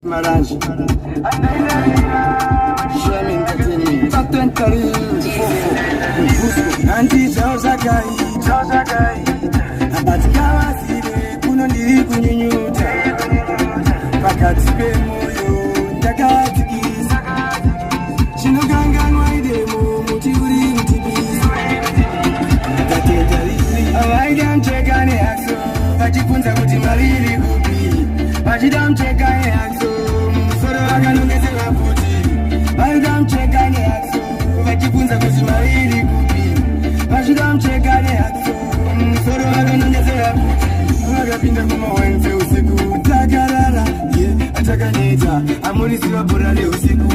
Marange Shamin Katini Patent Paris Anti Chaosakai Abatika Sire Kunoni Kunyuta Pakatipe Moyo Takatiki Shinoganga Waidemo Mutiuri Mutibi Tatentari Awaidan Chekane Axo Pachipunza Mutimarili Gubi Pachidam Chekane Axo Madam chekane akso vachipunza kuzimairi kupi Madam chekane akso soro vakanongezera kuti vakapinda mumawenze usiku takarara ye atakaneta amurisiva bhora reusiku